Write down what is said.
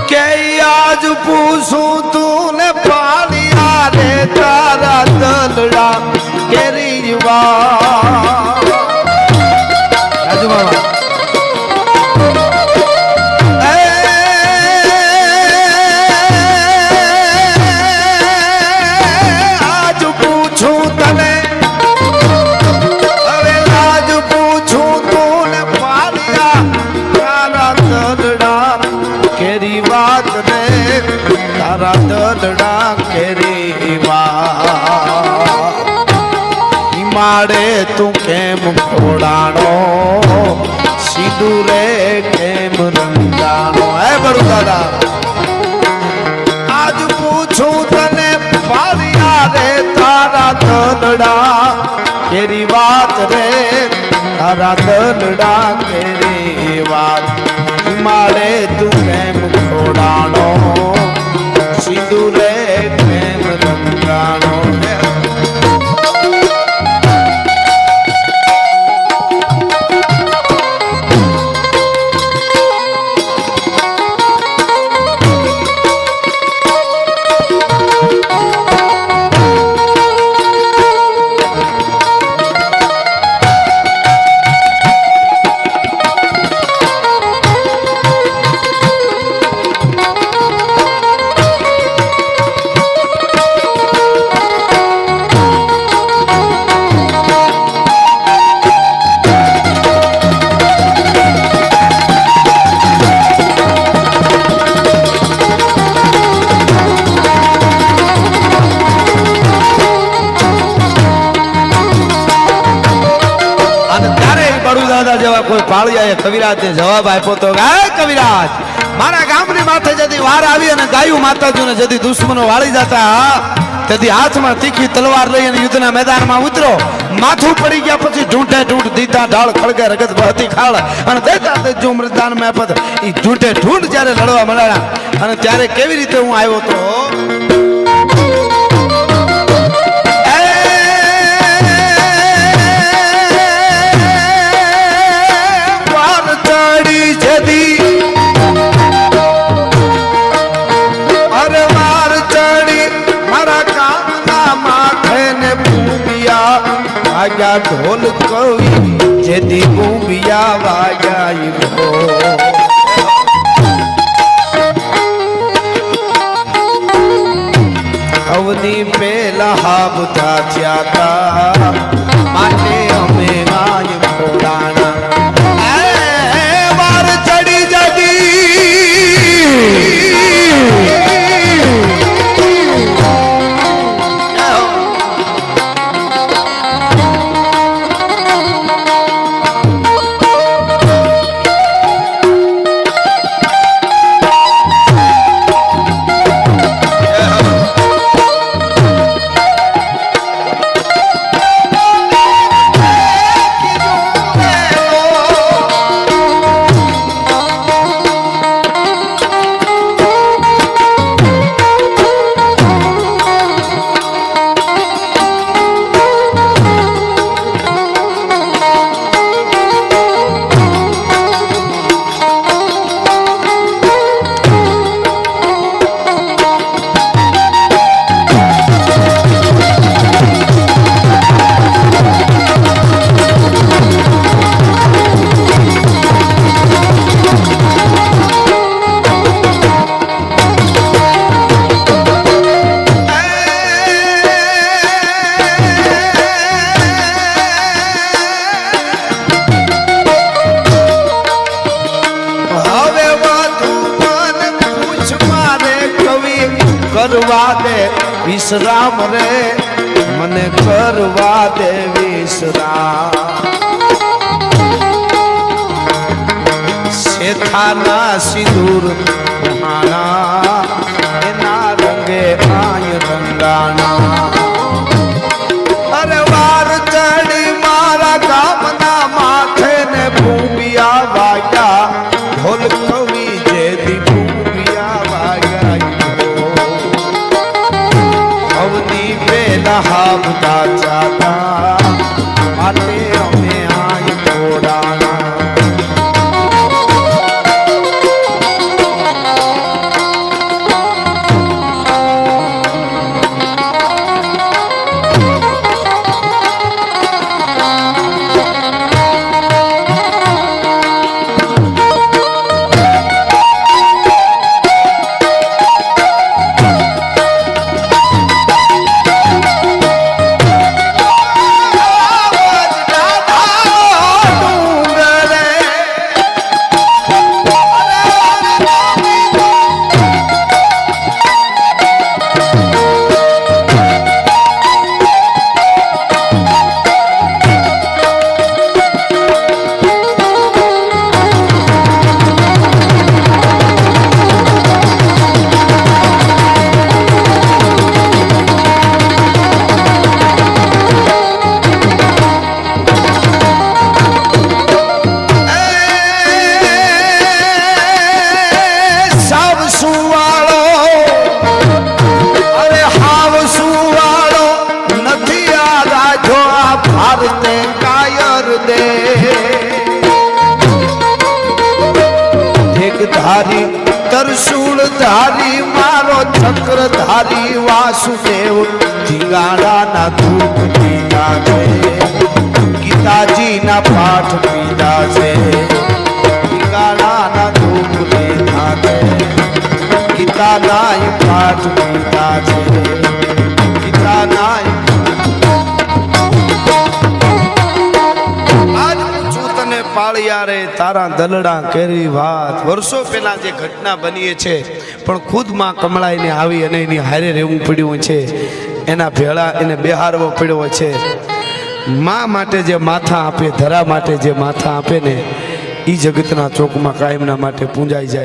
કે આજ પૂછું તું ને પાલિયા રે તારા દલડા કેરી રાજુ બાબા આજ પૂછું તને હવે આજ પૂછું તું ને પાલિયા તારા દલડા કેરી વાત રે તારા દલડા કેરી વાત માડે તું કેમ ખોડાણો સિંદૂરે કેમ રંગાણો હે બડુ દાદા આજ પૂછું તને પાલિયા રે તારા દલડા કેરી વાત રે તારા દલડા કેરી વાત માડે તું કેમ ખોડાણો સિંદૂરે કેમ રંગાણો કોઈ પાળિયાએ કવિરાજને જવાબ આપ્યો તો કવિરાજ મારા ગામની માથે જતી વાર આવી અને ગાયું માતાજીને જતી દુશ્મનો વાળી જતા તેથી હાથમાં તીખી તલવાર લઈ અને યુદ્ધના મેદાનમાં ઉતરો માથું પડી ગયા પછી ઢૂંઢે ઢૂંઢ દીતા ઢાળ ખળગે રગત બહતી ખાળ અને દેતા તેજો મૃદાન મેપત ઈ ઢૂંઢે ઢૂંઢ જ્યારે લડવા મળ્યા અને ત્યારે કેવી રીતે હું આવ્યો તો ઢોલ કવિ જેથી ગુંબિયા વાગ્યા અવની પેલા હાબતા થયા તા માટે અમે ગાય ખોડાણા વાર ચડી જતી કરવા દે વિશ્રામ રે મને કરવા દે વિશ્રામ શેઠાના સિંદૂર એના રંગે આય રંગાણા અરે વાર ચડી મારા ગામના માથે ને ભૂમિયા વાગ્યા ઢોલ કવિ જેથી ભૂમિયા વાગ્યા અવની પેલા હાબતા જાતા માટે અમે આય ખોડાણા ખડક ધારી તરસુળ ધારી મારો ચક્ર ધારી વાસુદેવ ધીંગાડાના ધૂપ પીધા છે ગીતાજીના પાઠ પીધા છે ધીંગાડાના ધૂપ લીધા છે ગીતાના પાઠ પીધા છે ગીતાના પાળિયા રે તારા દલડા કેરી વાત વર્ષો પહેલા જે ઘટના બની છે પણ ખુદ માં કમળાઈને આવી અને એની હારે રહેવું પડ્યું છે એના ભેળા એને બેહારવો પડ્યો છે માં માટે જે માથા આપે ધરા માટે જે માથા આપે ને એ જગતના ચોકમાં કાયમના માટે પૂંજાઈ જાય.